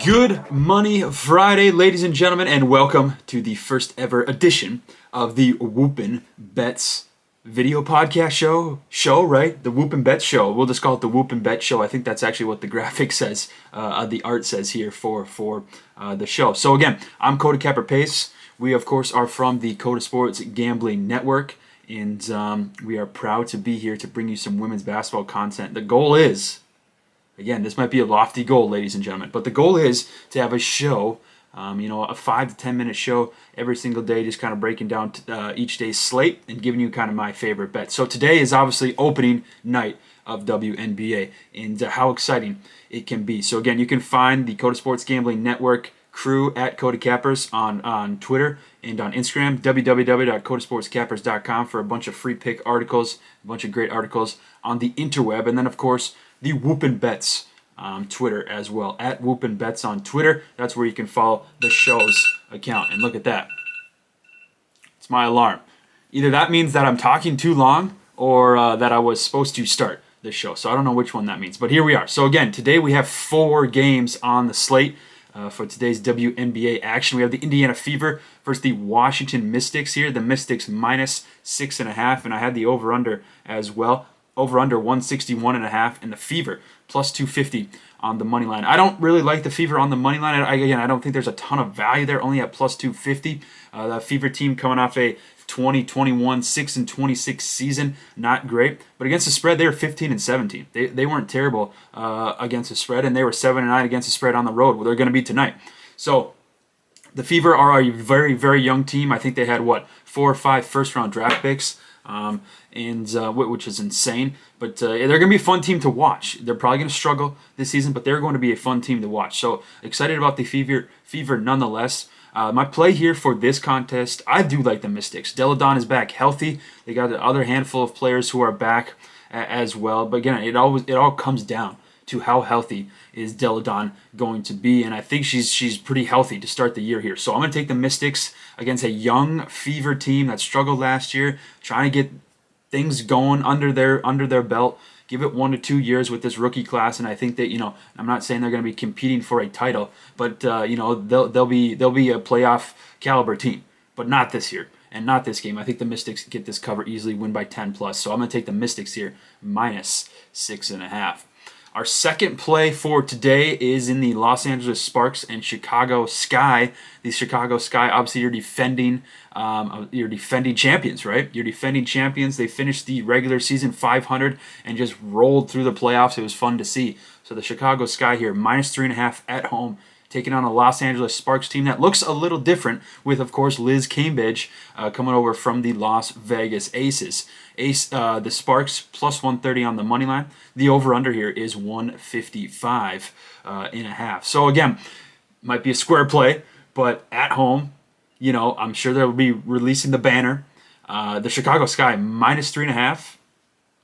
Good Money Friday, ladies and gentlemen, and welcome to the first ever edition of the Whoopin Bets video podcast show, right? The Whoopin Bets Show. We'll just call it the Whoopin Bets Show. I think that's actually what the graphic says, the art says here for the show. So again, I'm Kota Pace. We, of course, are from the Kota Sports Gambling Network, and we are proud to be here to bring you some women's basketball content. The goal is, again, this might be a lofty goal, ladies and gentlemen, but the goal is to have a show, a 5 to 10 minute show every single day, just kind of breaking down each day's slate and giving you kind of my favorite bets. So today is obviously opening night of WNBA, and how exciting it can be. So again, you can find the Kota Sports Gambling Network crew at Kota Cappers on Twitter and on Instagram, www.kotasportscappers.com for a bunch of free pick articles, a bunch of great articles on the interweb, and then of course the Whoopin Bets Twitter as well, at Whoopin Bets on Twitter. That's where you can follow the show's account. And look at that. It's my alarm. Either that means that I'm talking too long or that I was supposed to start the show. So I don't know which one that means. But here we are. So again, today we have 4 games on the slate for today's WNBA action. We have the Indiana Fever versus the Washington Mystics here. The Mystics minus 6.5. And I had the over-under as well. Over-under 161.5, and the Fever plus 250 on the money line. I don't really like the Fever on the money line. I don't think there's a ton of value there, only at plus 250. The Fever team coming off a 2021 6-26 season, not great. But against the spread, they were 15-17. They weren't terrible against the spread, and they were 7-9 against the spread on the road. Well, they're going to be tonight. So the Fever are a very, very young team. I think they had, 4 or 5 first-round draft picks. Which is insane, but they're going to be a fun team to watch. They're probably going to struggle this season, but they're going to be a fun team to watch. So excited about the Fever nonetheless. My play here for this contest, I do like the Mystics. Deladon is back healthy. They got the other handful of players who are back as well. But again, it all comes down to how healthy is Deladon going to be, and I think she's pretty healthy to start the year here. So I'm going to take the Mystics against a young Fever team that struggled last year, trying to get things going under their belt. Give it 1 to 2 years with this rookie class, and I think that I'm not saying they're going to be competing for a title, but they'll be a playoff caliber team, but not this year. And not this game. I think the Mystics get this cover easily, win by 10+. So I'm going to take the Mystics here, minus 6.5. Our second play for today is in the Los Angeles Sparks and Chicago Sky. The Chicago Sky, obviously, you're defending champions, right? You're defending champions. They finished the regular season 500 and just rolled through the playoffs. It was fun to see. So the Chicago Sky here, minus 3.5 at home, taking on a Los Angeles Sparks team that looks a little different with, of course, Liz Cambridge coming over from the Las Vegas Aces. The Sparks plus 130 on the money line. The over-under here is 155.5. So again, might be a square play, but at home, I'm sure they'll be releasing the banner. The Chicago Sky minus 3.5.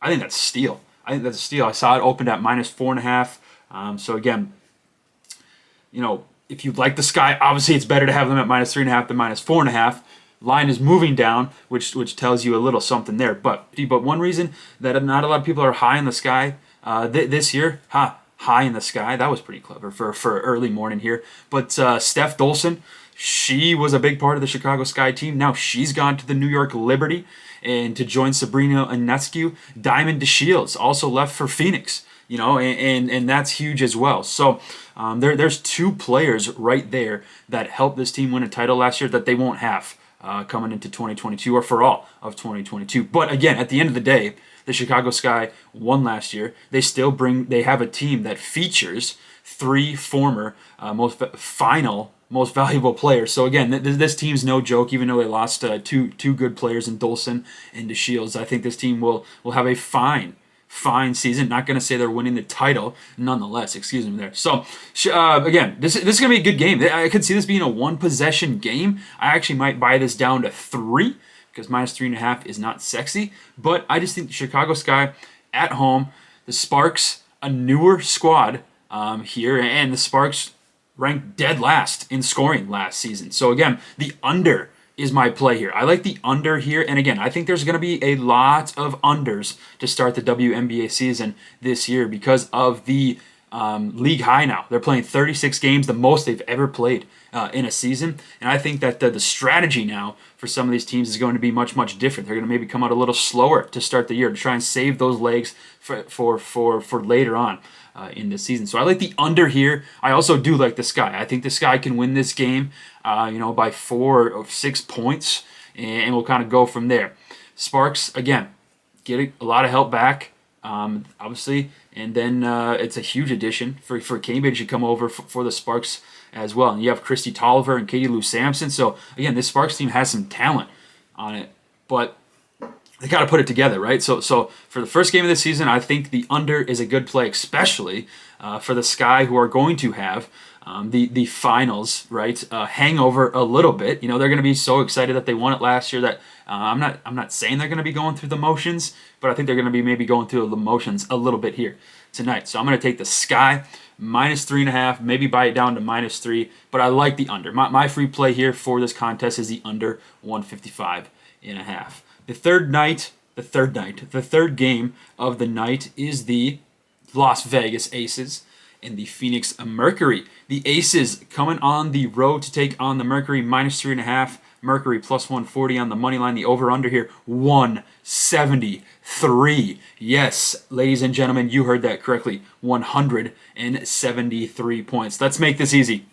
I think that's a steal. I saw it opened at minus 4.5. So again, if you like the Sky, obviously it's better to have them at minus 3.5 than minus 4.5. Line is moving down, which tells you a little something there. But one reason that not a lot of people are high in the Sky this year, high in the Sky, that was pretty clever for early morning here. But Steph Dolson, she was a big part of the Chicago Sky team. Now she's gone to the New York Liberty and to join Sabrina Ionescu. Diamond DeShields also left for Phoenix. And that's huge as well. So there's 2 players right there that helped this team win a title last year that they won't have coming into 2022 or for all of 2022. But again, at the end of the day, the Chicago Sky won last year. They have a team that features 3 former most valuable players. So again, this team's no joke, even though they lost two good players in Dolson and DeShields. I think this team will have a fine season. Not going to say they're winning the title, nonetheless. Excuse me there. So again, this is going to be a good game. I could see this being a 1-possession game. I actually might buy this down to 3 because minus 3.5 is not sexy. But I just think the Chicago Sky at home, the Sparks, a newer squad here, and the Sparks ranked dead last in scoring last season. So again, the under is my play here. I like the under here. And again, I think there's going to be a lot of unders to start the WNBA season this year because of the league high now. They're playing 36 games, the most they've ever played in a season. And I think that the strategy now for some of these teams is going to be much, much different. They're going to maybe come out a little slower to start the year to try and save those legs for later on in the season. So I like the under here. I also do like the Sky. I think the Sky can win this game, by 4 or 6 points, and we'll kind of go from there. Sparks, again, get a lot of help back, obviously, and then it's a huge addition for Cambridge to come over for the Sparks as well. And you have Christy Tolliver and Katie Lou Sampson. So, again, this Sparks team has some talent on it, but they got to put it together, right? So for the first game of the season, I think the under is a good play, especially for the Sky, who are going to have the finals, right? Hangover a little bit. They're going to be so excited that they won it last year that I'm not saying they're going to be going through the motions, but I think they're going to be maybe going through the motions a little bit here tonight. So I'm going to take the Sky -3.5, maybe buy it down to -3, but I like the under. My free play here for this contest is the under 155.5. The third game of the night is the Las Vegas Aces and the Phoenix Mercury. The Aces coming on the road to take on the Mercury, -3.5. Mercury +140 on the money line. The over-under here, 173. Yes, ladies and gentlemen, you heard that correctly. 173 points. Let's make this easy.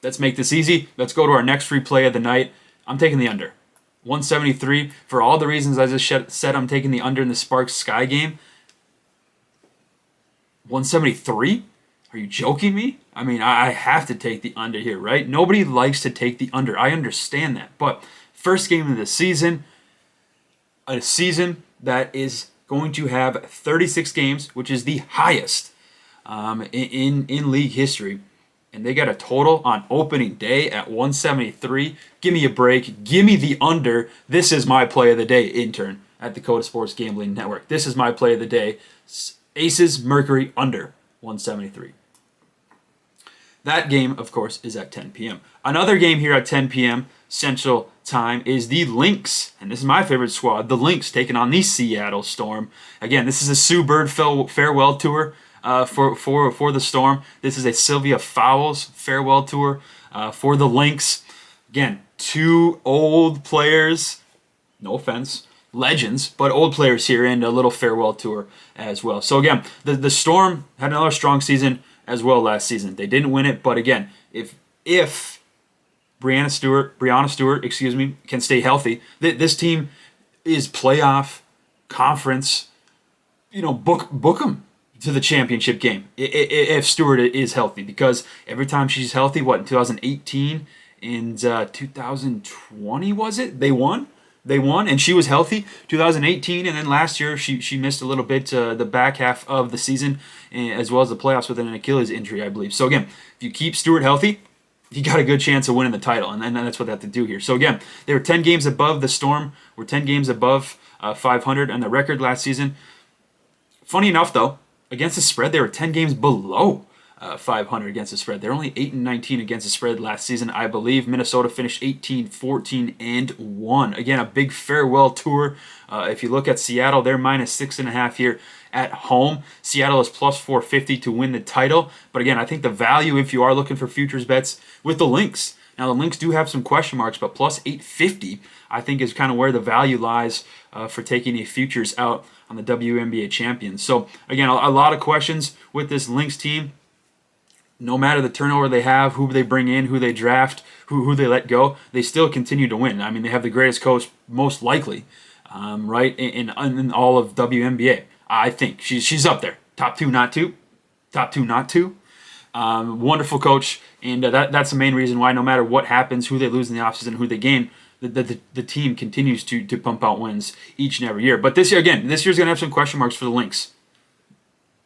Let's go to our next free play of the night. I'm taking the under. 173. For all the reasons I just said, I'm taking the under in the Sparks Sky game. 173? Are you joking me? I mean, I have to take the under here, right? Nobody likes to take the under. I understand that. But first game of the season, a season that is going to have 36 games, which is the highest in league history. And they got a total on opening day at 173. Give me a break. Give me the under. This is my play of the day, intern at the Kota Sports Gambling Network. This is my play of the day. Aces, Mercury, under 173. That game, of course, is at 10 p.m. Another game here at 10 p.m. Central Time is the Lynx, and this is my favorite squad, the Lynx, taking on the Seattle Storm. Again, this is a Sue Bird farewell tour for the Storm. This is a Sylvia Fowles farewell tour for the Lynx. Again, 2 old players, no offense, legends, but old players here, and a little farewell tour as well. So again, the Storm had another strong season as well last season. They didn't win it, but again, if Brianna Stewart, can stay healthy, this team is playoff, conference, book them to the championship game if Stewart is healthy, because every time she's healthy, in 2018 and 2020 was it? They won, and she was healthy 2018, and then last year she missed a little bit the back half of the season, as well as the playoffs with an Achilles injury, I believe. So again, if you keep Stewart healthy, you got a good chance of winning the title, and that's what they have to do here. So again, they were 10 games above the Storm, were 10 games above 500 on the record last season. Funny enough, though, against the spread, they were 10 games below 500 against the spread. They're only 8-19 against the spread last season, I believe. Minnesota finished 18-14-1. Again, a big farewell tour. If you look at Seattle, they're -6.5 here at home. Seattle is +450 to win the title. But again, I think the value, if you are looking for futures bets, with the Lynx. Now, the Lynx do have some question marks, but +850, I think, is kind of where the value lies for taking a futures out on the WNBA champions. So, again, a lot of questions with this Lynx team. No matter the turnover they have, who they bring in, who they draft, who they let go, they still continue to win. I mean, they have the greatest coach, most likely, right, in all of WNBA. I think she's up there. Top two, not two. Wonderful coach, and that's the main reason why no matter what happens, who they lose in the offseason, who they gain, the team continues to pump out wins each and every year. But this year's going to have some question marks for the Lynx.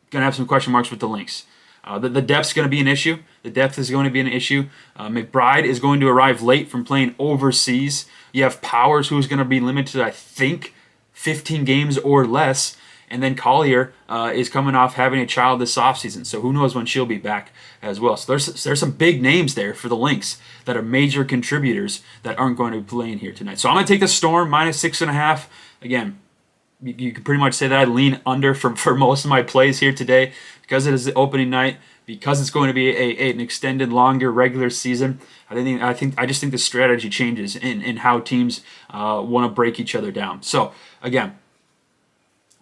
Going to have some question marks with the Lynx. The depth's going to be an issue. The depth is going to be an issue. McBride is going to arrive late from playing overseas. You have Powers, who's going to be limited, I think, 15 games or less. And then Collier is coming off having a child this offseason, so who knows when she'll be back as well. So there's some big names there for the Lynx that are major contributors that aren't going to be playing here tonight. So I'm going to take the Storm -6.5. Again, you can pretty much say that I lean under for most of my plays here today because it is the opening night, because it's going to be an extended, longer regular season. I just think the strategy changes in how teams want to break each other down. So again,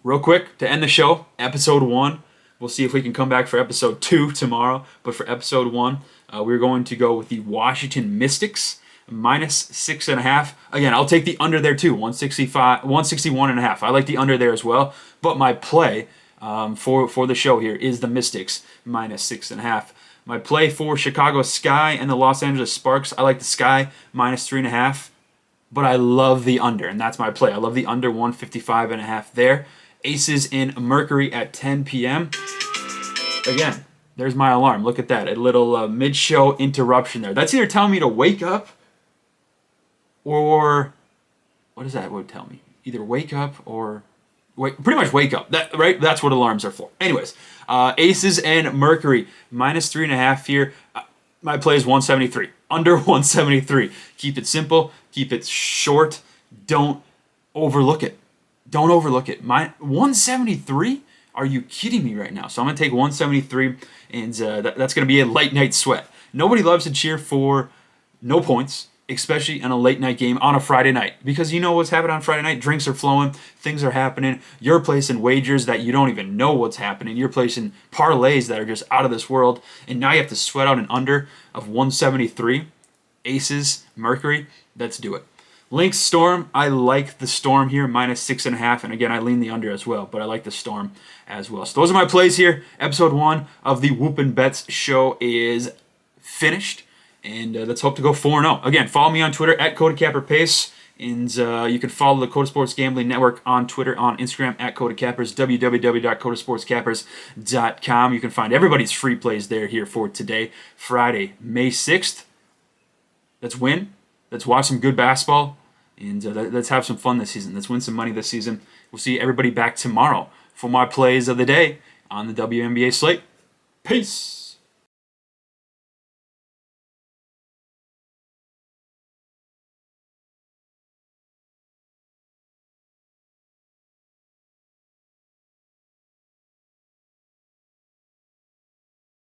real quick to end the show, episode 1. We'll see if we can come back for episode 2 tomorrow. But for episode 1, we're going to go with the Washington Mystics minus 6.5. Again, I'll take the under there too, 161.5. I like the under there as well. But my play for the show here is the Mystics minus 6.5. My play for Chicago Sky and the Los Angeles Sparks, I like the Sky minus 3.5. But I love the under, and that's my play. I love the under 155.5 there. Aces in Mercury at 10 p.m. Again, there's my alarm. Look at that. A little mid-show interruption there. That's either telling me to wake up or... What is that would tell me? Either wake up or... pretty much wake up. Right? That's what alarms are for. Anyways, Aces and Mercury minus 3.5 here. My play is 173. Under 173. Keep it simple. Keep it short. Don't overlook it. Don't overlook it. My 173? Are you kidding me right now? So I'm going to take 173, and that's going to be a late night sweat. Nobody loves to cheer for no points, especially in a late night game on a Friday night, because you know what's happening on Friday night. Drinks are flowing. Things are happening. You're placing wagers that you don't even know what's happening. You're placing parlays that are just out of this world, and now you have to sweat out an under of 173. Aces, Mercury, let's do it. Lynx Storm, I like the Storm here, minus 6.5. And again, I lean the under as well, but I like the Storm as well. So those are my plays here. Episode 1 of the Whoopin Bets Show is finished. And let's hope to go 4-0. Again, follow me on Twitter at KotaCapperPace. And you can follow the Kota Sports Gambling Network on Twitter, on Instagram at KotaCappers, www.kotasportscappers.com. You can find everybody's free plays there here for today, Friday, May 6th. Let's win. Let's watch some good basketball. And let's have some fun this season. Let's win some money this season. We'll see everybody back tomorrow for my plays of the day on the WNBA slate. Peace.